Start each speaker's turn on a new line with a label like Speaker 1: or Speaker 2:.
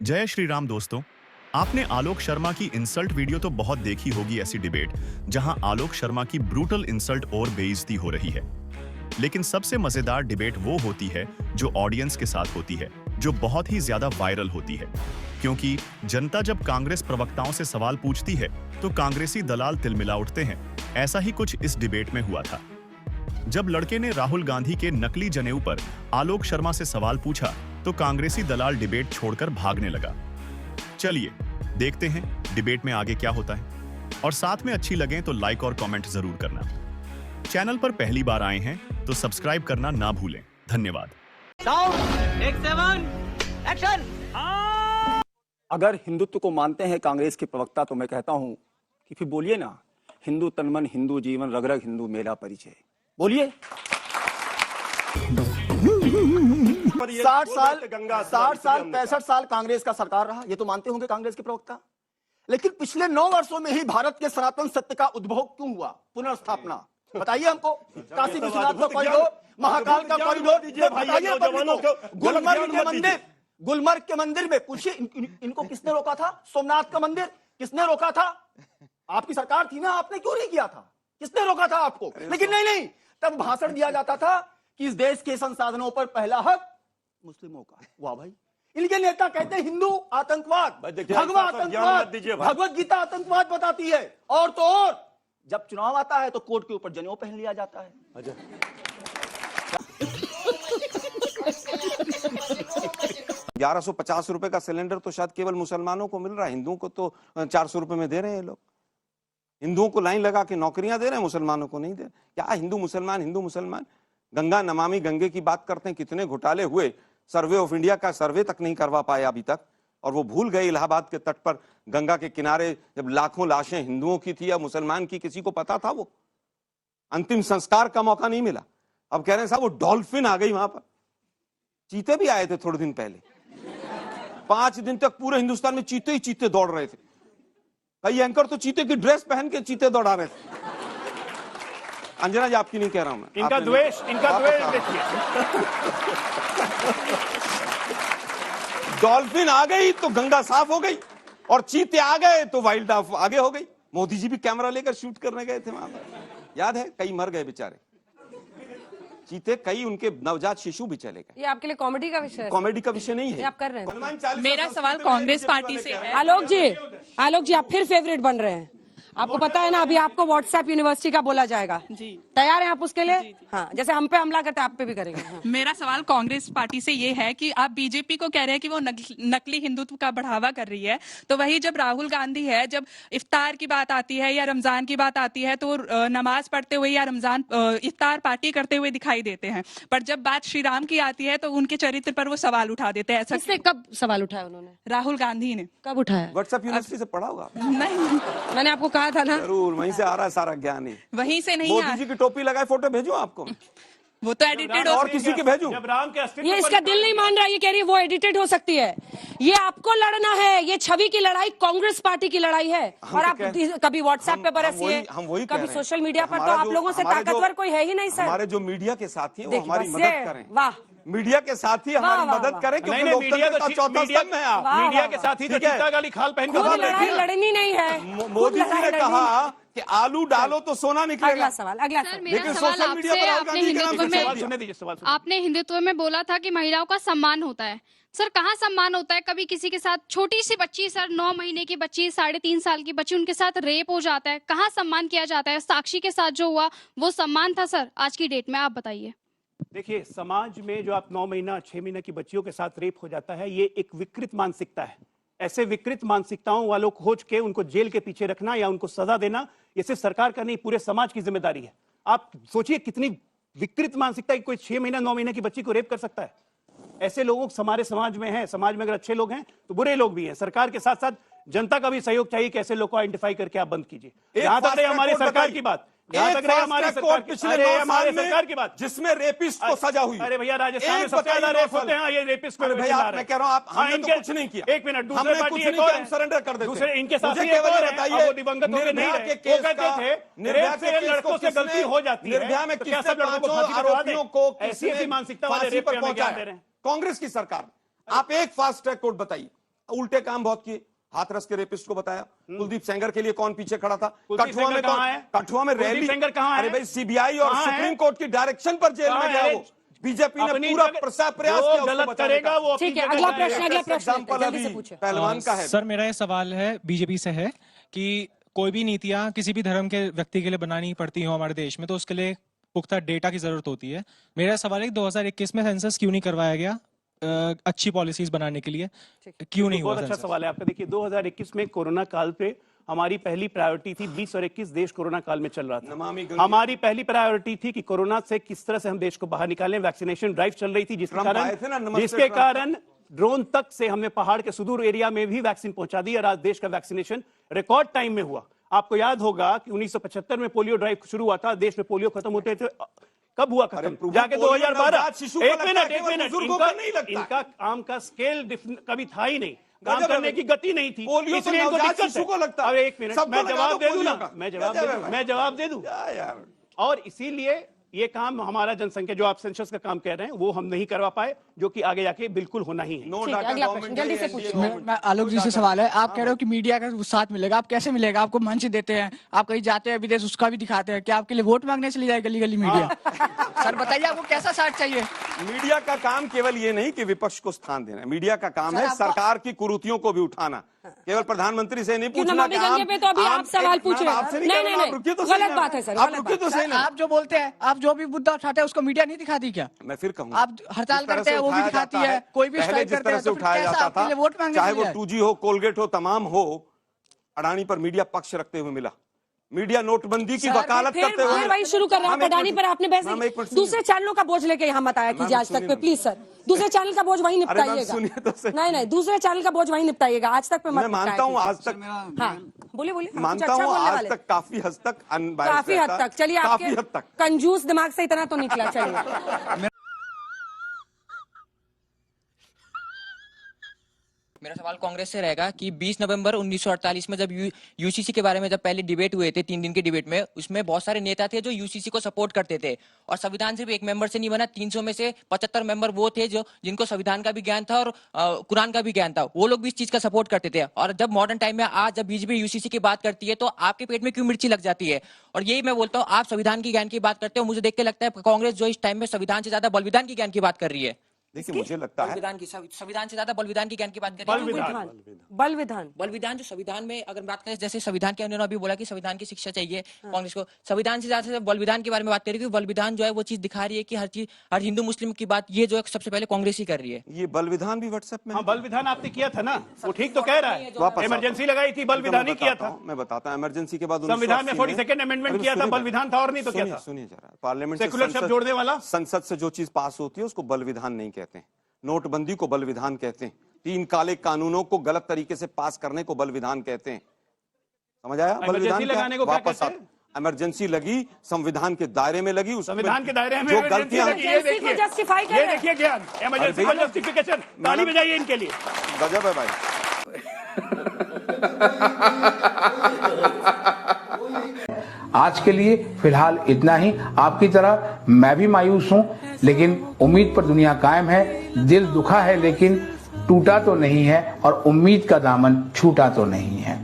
Speaker 1: जय श्री राम दोस्तों। आपने आलोक शर्मा की इंसल्ट वीडियो तो बहुत देखी होगी, ऐसी डिबेट जहां आलोक शर्मा की ब्रूटल इंसल्ट और बेइज्जती हो रही है। लेकिन सबसे मजेदार डिबेट वो होती है जो ऑडियंस के साथ होती है, जो बहुत ही ज्यादा वायरल होती है। क्योंकि जनता जब कांग्रेस प्रवक्ताओं से सवाल पूछती है तो कांग्रेसी दलाल तिलमिला उठते हैं। ऐसा ही कुछ इस डिबेट में हुआ था। जब लड़के ने राहुल गांधी के नकली जनेऊ पर आलोक शर्मा से सवाल पूछा तो कांग्रेसी दलाल डिबेट छोड़कर भागने लगा। चलिए देखते हैं डिबेट में आगे क्या होता है, और साथ में अच्छी लगे तो लाइक और कमेंट जरूर करना। चैनल पर पहली बार आए हैं तो सब्सक्राइब करना ना भूलें। धन्यवाद।
Speaker 2: एक्शन।
Speaker 3: अगर हिंदुत्व को मानते हैं कांग्रेस के प्रवक्ता तो मैं कहता हूं कि फिर बोलिए ना, हिंदू तनमन हिंदू जीवन रग रग हिंदू मेरा परिचय। बोलिए। 60 साल 65 साल कांग्रेस का सरकार रहा, ये तो मानते होंगे कांग्रेस के प्रवक्ता। लेकिन पिछले 9 वर्षों में ही भारत के सनातन सत्य का उद्भव क्यों हुआ, पुनर्स्थापना बताइए हमको। काशी विश्वनाथ का कॉरिडोर, महाकाल का कॉरिडोर बताइए। गुलमर्ग के मंदिर में पूछिए इनको किसने रोका था। सोमनाथ का मंदिर किसने रोका था? आपकी सरकार थी ना, आपने क्यों नहीं किया था? किसने रोका था आपको? लेकिन नहीं, तब भाषण दिया जाता था कि इस देश के संसाधनों पर पहला हक मुस्लिमों का। वाह भाई, इनके नेता कहते हैं हिंदू आतंकवाद, भगवा आतंकवाद, भगवत गीता आतंकवाद बताती है। और तो और जब चुनाव आता है तो कोर्ट के ऊपर जनेऊ पहन लिया जाता है।
Speaker 4: 1150 रुपए का सिलेंडर तो शायद केवल मुसलमानों को मिल रहा है, हिंदुओं को तो 400 रुपए में दे रहे हैं लोग। हिंदुओं को लाइन लगा के नौकरियां दे रहे हैं, मुसलमानों को नहीं दे रहे। क्या हिंदू मुसलमान गंगा नमामि गंगे की बात करते हैं। कितने घोटाले हुए, सर्वे ऑफ इंडिया का सर्वे तक नहीं करवा पाए अभी तक। और वो भूल गए इलाहाबाद के तट पर गंगा के किनारे जब लाखों लाशें हिंदुओं की थी या मुसलमान की, किसी को पता था? वो अंतिम संस्कार का मौका नहीं मिला। अब कह रहे हैं साहब वो डॉल्फिन आ गई वहां पर। चीते भी आए थे थोड़े दिन पहले, 5 दिन तक पूरे हिंदुस्तान में चीते ही चीते दौड़ रहे थे। कई एंकर तो चीते की ड्रेस पहन के चीते दौड़ा रहे थे। अंजना जी आपकी नहीं कह रहा हूं मैं,
Speaker 2: इनका द्वेष देखिए।
Speaker 4: डॉल्फिन आ गई तो गंगा साफ हो गई, और चीते आ गए तो वाइल्ड लाइफ आगे हो गई। मोदी जी भी कैमरा लेकर शूट करने गए थे वहां पर, याद है? कई मर गए बेचारे चीते, कई उनके नवजात शिशु भी चले गए।
Speaker 5: ये आपके लिए कॉमेडी का विषय है?
Speaker 4: कॉमेडी का विषय नहीं है,
Speaker 5: आप कर रहे हैं।
Speaker 6: मेरा सवाल कांग्रेस पार्टी से है।
Speaker 5: आलोक जी आप फिर फेवरेट बन रहे हैं। आपको पता है ना, अभी आपको व्हाट्सएप यूनिवर्सिटी का बोला जाएगा जी। तैयार हैं आप उसके लिए? जी। हाँ, जैसे हम पे हमला करते हैं आप पे भी करेंगे। हाँ।
Speaker 6: मेरा सवाल कांग्रेस पार्टी से ये है कि आप बीजेपी को कह रहे हैं कि वो नकली हिंदुत्व का बढ़ावा कर रही है, तो वही जब राहुल गांधी है, जब इफ्तार की बात आती है या रमजान की बात आती है तो नमाज पढ़ते हुए या रमजान इफ्तार पार्टी करते हुए दिखाई देते हैं, पर जब बात श्री राम की आती है तो उनके चरित्र पर वो सवाल उठा देते हैं। ऐसा
Speaker 5: कब सवाल उठाया उन्होंने?
Speaker 6: राहुल गांधी ने।
Speaker 5: कब उठाया?
Speaker 4: व्हाट्सएप यूनिवर्सिटी से पढ़ा होगा?
Speaker 6: नहीं,
Speaker 5: मैंने आपको कहा था ना,
Speaker 4: जरूर वहीं से आ रहा है सारा ज्ञान ही।
Speaker 6: वहीं से नहीं।
Speaker 4: मोदी जी की टोपी लगाए फोटो भेजूं आपको?
Speaker 6: वो तो एडिटेड
Speaker 4: और किसी के भेजूं?
Speaker 5: ये इसका दिल नहीं मान रहा, ये कह रही है वो एडिटेड हो सकती है। ये आपको लड़ना है, ये छवि की लड़ाई कांग्रेस पार्टी की लड़ाई है। और आप कभी व्हाट्सएप पे बरसिए, कभी सोशल मीडिया पर, तो आप लोगों से ताकतवर कोई है ही नहीं सर।
Speaker 4: हमारे जो मीडिया के साथी हैं वो हमारी मदद करें।
Speaker 5: वाह,
Speaker 4: मीडिया के साथी हमारी मदद करें, क्योंकि लोकतंत्र का चौथा स्तंभ है आप।
Speaker 2: मीडिया के साथी तो चीता गाली खाल पहन कर
Speaker 5: लड़ाई लड़नी नहीं है।
Speaker 4: मोदी जी ने कहा कि आलू डालो तो सोना निकलेगा।
Speaker 5: अगला सवाल।
Speaker 4: लेकिन सोशल मीडिया पर
Speaker 7: आपने हिंदुत्व में बोला था कि महिलाओं का सम्मान होता है। सर कहाँ सम्मान होता है? कभी किसी के साथ छोटी सी बच्ची, सर 9 महीने की बच्ची, 3.5 साल की बच्ची, उनके साथ रेप हो जाता है, कहाँ सम्मान किया जाता है? साक्षी के साथ जो हुआ वो सम्मान था सर आज की डेट में? आप बताइए।
Speaker 2: देखिए, समाज में जो आप 9 महीना 6 महीने की बच्चियों के साथ रेप हो जाता है, ये एक विकृत मानसिकता है। ऐसे विकृत मानसिकताओं वालों को खोज के उनको जेल के पीछे रखना या उनको सजा देना, ये सिर्फ सरकार का नहीं, पूरे समाज की जिम्मेदारी है। आप सोचिए कितनी विकृत मानसिकता है, कोई 6 महीना 9 महीने की बच्ची को रेप कर सकता है। ऐसे लोग हमारे समाज में हैं। समाज में अगर अच्छे लोग हैं तो बुरे लोग भी हैं। सरकार के साथ साथ जनता का भी सहयोग चाहिए कि ऐसे लोग को आइडेंटिफाई करके आप बंद कीजिए। जहां तक रही हमारी सरकार की बात, हमारे सरकार की बात
Speaker 4: जिसमें रेपिस्ट को सजा हुई।
Speaker 2: अरे भैया, राजस्थान में सबसे ज्यादा रेप होते हैं, ये रेपिस्ट को
Speaker 4: भैया मैं कह रहा हूं, आप हमने तो कुछ नहीं किया।
Speaker 2: 1 मिनट, दूसरे पार्टी एक और
Speaker 4: सरेंडर कर देते।
Speaker 2: दूसरे इनके साथ बताइए, दिवंगत हो गए नहीं रहे। वो कहते थे रेप से लड़कों से गलती हो जाती है,
Speaker 4: निर्भया में
Speaker 2: क्या सब लड़कों को
Speaker 4: आरोपियों को
Speaker 2: ऐसी मानसिकता वाले रेप पर पहुंचा दे रहे हैं?
Speaker 4: कांग्रेस की सरकार। आप एक फास्ट ट्रैक कोर्ट बताइए उल्टे काम बहुत किए। हाथरस के रेपिस्ट को बताया, कुलदीप सेंगर के लिए कौन पीछे खड़ा था,
Speaker 2: कुलदीप
Speaker 4: कठुआ में
Speaker 2: सेंगर कहाँ है?
Speaker 4: कठुआ में
Speaker 2: कुलदीप
Speaker 4: रैली,
Speaker 2: सेंगर कहाँ है?
Speaker 4: अरे भाई सीबीआई और
Speaker 2: कहाँ है?
Speaker 4: सुप्रीम कोर्ट की डायरेक्शन पर जेल में
Speaker 2: कहाँ
Speaker 4: गया
Speaker 2: है?
Speaker 4: वो। बीजेपी ने
Speaker 2: अपनी
Speaker 4: पूरा
Speaker 2: जगह-
Speaker 4: प्रयास
Speaker 2: जो
Speaker 4: किया उसको
Speaker 2: गलत
Speaker 4: बचाने
Speaker 2: करेगा
Speaker 4: का।
Speaker 2: वो अपनी
Speaker 5: ठीक है,
Speaker 2: जगह
Speaker 5: अगला
Speaker 2: जाएगा।
Speaker 5: प्रश्न, अगला प्रश्न
Speaker 4: एग्जाम्पल
Speaker 5: जल्दी से
Speaker 4: अभी
Speaker 5: पूछे।
Speaker 4: पहलवान का है।
Speaker 8: सर मेरा ये सवाल है बीजेपी से है कि कोई भी नीतियां किसी भी धर्म के व्यक्ति के लिए बनानी पड़ती हो हमारे देश में तो उसके लिए पुख्ता डेटा की जरूरत होती है। मेरा सवाल है कि 2021 में सेंसस क्यों नहीं करवाया गया अच्छी पॉलिसीज बनाने के लिए, क्यों नहीं हुआ
Speaker 2: बहुत अच्छा
Speaker 8: सेंसस?
Speaker 2: सवाल है आपका। देखिए 2021 में कोरोना काल पे हमारी पहली प्रायोरिटी थी, 20 और 21 देश कोरोना काल में चल रहा था।
Speaker 4: नमामि गंगे।
Speaker 2: हमारी पहली प्रायोरिटी थी कि कोरोना से किस तरह से हम देश को बाहर निकालें। वैक्सीनेशन ड्राइव चल रही थी
Speaker 4: ट्रम्प आए थे ना, नमस्ते
Speaker 2: जिसके
Speaker 4: ट्रम्प।
Speaker 2: कारण ड्रोन तक से हमने पहाड़ के सुदूर एरिया में भी वैक्सीन पहुंचा दी और आज देश का वैक्सीनेशन रिकॉर्ड टाइम में हुआ। आपको याद होगा कि 1975 में पोलियो ड्राइव शुरू हुआ था, देश में पोलियो खत्म होते थे। कब हुआ खत्म?
Speaker 4: प्रभु,
Speaker 2: जाके
Speaker 4: पोलियो
Speaker 2: 2012।
Speaker 4: नवजात शिशु को
Speaker 2: एक
Speaker 4: लगता है,
Speaker 2: मिनट,
Speaker 4: केवल बुजुर्गों को नहीं लगता।
Speaker 2: इनका काम का स्केल कभी था ही नहीं, काम
Speaker 4: गजब है
Speaker 2: करने
Speaker 4: भाई।
Speaker 2: की गति नहीं थी,
Speaker 4: पोलियो तो
Speaker 2: इसलिए इनको
Speaker 4: नवजात
Speaker 2: दिक्कत
Speaker 4: शिशु को
Speaker 2: है।
Speaker 4: लगता है।
Speaker 2: अब एक मिनट,
Speaker 4: सबको
Speaker 2: मैं
Speaker 4: लगा
Speaker 2: जवाब
Speaker 4: दो
Speaker 2: दे दूं
Speaker 4: पोलियो
Speaker 2: ना,
Speaker 4: का।
Speaker 2: मैं जवाब
Speaker 4: गजब
Speaker 2: दे
Speaker 4: है
Speaker 2: दूं,
Speaker 4: भाई।
Speaker 2: मैं जवाब दे दूं।
Speaker 4: क्या यार,
Speaker 2: और इसीलिए ये काम हमारा जनसंख्या जो आप सेंसस का काम कह रहे हैं वो हम नहीं करवा पाए, जो कि आगे जाके बिल्कुल होना ही है।
Speaker 4: नो
Speaker 5: ठीक है,
Speaker 4: डाटा
Speaker 5: अगला
Speaker 4: गवर्नमेंट
Speaker 5: प्रश्न, जल्दी से
Speaker 4: है,
Speaker 5: पूछिए।
Speaker 4: NDA
Speaker 9: मैं आलोक जी से सवाल है, आप कह रहे हो कि मीडिया का साथ मिलेगा, आप कैसे मिलेगा? आपको मंच देते हैं, आप कहीं जाते हैं विदेश उसका भी दिखाते हैं, क्या आपके लिए वोट मांगने चली जाए गली गली मीडिया? सर बताइए आपको कैसा साथ चाहिए?
Speaker 4: मीडिया का काम केवल ये नहीं कि विपक्ष को स्थान देना, मीडिया का काम
Speaker 5: सर,
Speaker 4: है
Speaker 5: आपको-
Speaker 4: सरकार की कुरुतियों को भी उठाना। केवल प्रधानमंत्री से नहीं
Speaker 5: क्यों
Speaker 4: पूछना
Speaker 5: नमामि गंगे पे तो अभी आप सवाल पूछ रहे हैं।
Speaker 4: आपसे नहीं
Speaker 5: नहीं,
Speaker 4: कह रहा,
Speaker 5: नहीं,
Speaker 4: आप रुकिए तो सही
Speaker 5: गलत
Speaker 4: ना।
Speaker 5: बात है सर,
Speaker 4: आप
Speaker 5: गलत
Speaker 4: रुकिए
Speaker 5: बात।
Speaker 4: तो सही ना।
Speaker 9: आप जो बोलते हैं, आप जो भी मुद्दा उठाते हैं उसको मीडिया नहीं दिखाती क्या?
Speaker 4: मैं फिर कहूंगा,
Speaker 9: आप हड़ताल
Speaker 4: जिस तरह
Speaker 9: करते
Speaker 4: से
Speaker 9: हैं वो भी
Speaker 4: उठाया
Speaker 9: दिखाती
Speaker 4: जाता
Speaker 9: है, कोई भी
Speaker 4: पहले
Speaker 9: स्ट्राइक
Speaker 4: जिस
Speaker 9: करते
Speaker 4: तरह
Speaker 9: हैं
Speaker 4: से
Speaker 9: तो फिर
Speaker 4: उठाया
Speaker 9: कैसा
Speaker 4: जाता
Speaker 9: आपके लिए
Speaker 4: था,
Speaker 9: वोट मांगने
Speaker 4: चाहे
Speaker 9: चली
Speaker 4: वो
Speaker 9: जाए?
Speaker 4: 2G हो, कोलगेट हो, तमाम हो, अडानी पर मीडिया पक्ष रखते हुए मिला। मीडिया नोटबंदी की
Speaker 5: सर,
Speaker 4: वकालत
Speaker 5: फिर
Speaker 4: करते हुए
Speaker 5: वही शुरू कर रहे हैं
Speaker 4: हम एक
Speaker 5: अडानी
Speaker 4: मिनट-
Speaker 5: पर आपने बहस
Speaker 4: मैम, एक
Speaker 5: नहीं।
Speaker 4: मिनट
Speaker 5: दूसरे चैनलों का बोझ लेके यहाँ मत आया कीजिए आज तक पे, प्लीज सर। दूसरे चैनल का बोझ वही निपटाइएगा।
Speaker 4: सुनिए तो सही।
Speaker 5: नहीं, दूसरे चैनल का बोझ वही निपटाइएगा, आज तक पे मत
Speaker 4: मैं मानता हूं
Speaker 5: निपटाया
Speaker 4: आज तक
Speaker 5: कीजिए। हाँ, बोलिए बोलिए, हम कुछ
Speaker 4: मानता
Speaker 5: अच्छा
Speaker 4: हूं
Speaker 5: बोलने
Speaker 4: आज
Speaker 5: वाले।
Speaker 4: तक काफी हद तक unbiased
Speaker 5: काफी हद
Speaker 4: रहता,
Speaker 5: तक, चलिए
Speaker 4: काफी
Speaker 5: आपके
Speaker 4: हद तक।
Speaker 5: कंजूस दिमाग से इतना तो निकला, चलिए।
Speaker 10: मेरा सवाल कांग्रेस से रहेगा कि 20 नवंबर 1948 में जब यूसीसी के बारे में जब पहले डिबेट हुए थे 3 दिन के डिबेट में, उसमें बहुत सारे नेता थे जो यूसीसी को सपोर्ट करते थे और संविधान सिर्फ एक मेंबर से नहीं बना, 300 में से 75 मेंबर वो थे जो जिनको संविधान का भी ज्ञान था और कुरान का भी ज्ञान था, वो लोग भी इस चीज का सपोर्ट करते थे। और जब मॉडर्न टाइम में आज जब बीजेपी यूसीसी की बात करती है तो आपके पेट में क्यों मिर्ची लग जाती है? और यही मैं बोलता हूँ, आप संविधान की ज्ञान की बात करते हो, मुझे देख के लगता है कांग्रेस जो इस टाइम में संविधान से ज्यादा बलविधान की ज्ञान की बात कर रही है।
Speaker 4: देखिए मुझे लगता है
Speaker 10: संविधान से ज्यादा बलविधान की ज्ञान की बात कर रही है।
Speaker 5: बलविधान
Speaker 10: बलविधान जो संविधान में अगर बात करें, जैसे संविधान के उन्होंने अभी बोला कि संविधान की शिक्षा चाहिए कांग्रेस को, संविधान से ज्यादा बलविधान के बारे में बात करें कि बलविधान जो है वो चीज दिखा रही है कि हर चीज, हर हिंदू मुस्लिम की बात ये जो है सबसे पहले कांग्रेस ही कर रही है।
Speaker 4: ये बल विधान भी व्हाट्सएप में
Speaker 2: हाँ, बल विधान आपने किया था ना, वो ठीक तो कह रहा है।
Speaker 4: वापस
Speaker 2: इमरजेंसी लगाई थी, बल विधान ही किया था।
Speaker 4: मैं बताता हूं, इमरजेंसी के बाद
Speaker 2: संविधान में
Speaker 4: 1980
Speaker 2: 42nd अमेंडमेंट
Speaker 4: अरे
Speaker 2: किया था,
Speaker 4: सुनिए
Speaker 2: बल विधान था और नहीं तो क्या था?
Speaker 4: सुनिए जरा, पार्लियामेंट से
Speaker 2: सेकुलर शब्द
Speaker 4: संसद-
Speaker 2: जोड़ने वाला?
Speaker 4: संसद से जो चीज पास होती है उसको बल विधान नहीं कहते हैं। नोटबंदी को बल विधान कहते हैं, 3 काले कानूनों को गलत तरीके से पास करने को बल विधान कहते हैं। समझ आया? बल विधान
Speaker 2: लगाने को क्या
Speaker 4: वापस
Speaker 2: कहते हैं?
Speaker 4: इमरजेंसी लगी, संविधान के दायरे में लगी, उसमें
Speaker 2: संविधान के दायरे में
Speaker 4: जो
Speaker 2: emergency
Speaker 4: गलतियां
Speaker 2: लगी, ये देखिए,
Speaker 5: justify कर
Speaker 2: ये
Speaker 5: रहे हैं।
Speaker 2: देखिए ज्ञान, इमरजेंसी
Speaker 4: अरे
Speaker 2: को जस्टिफिकेशन, ताली बजाइए इनके लिए।
Speaker 4: गजब है भाई।
Speaker 11: आज के लिए फिलहाल इतना ही। आपकी तरह मैं भी मायूस हूं, लेकिन उम्मीद पर दुनिया कायम है। दिल दुखा है लेकिन टूटा तो नहीं है और उम्मीद का दामन छूटा तो नहीं है।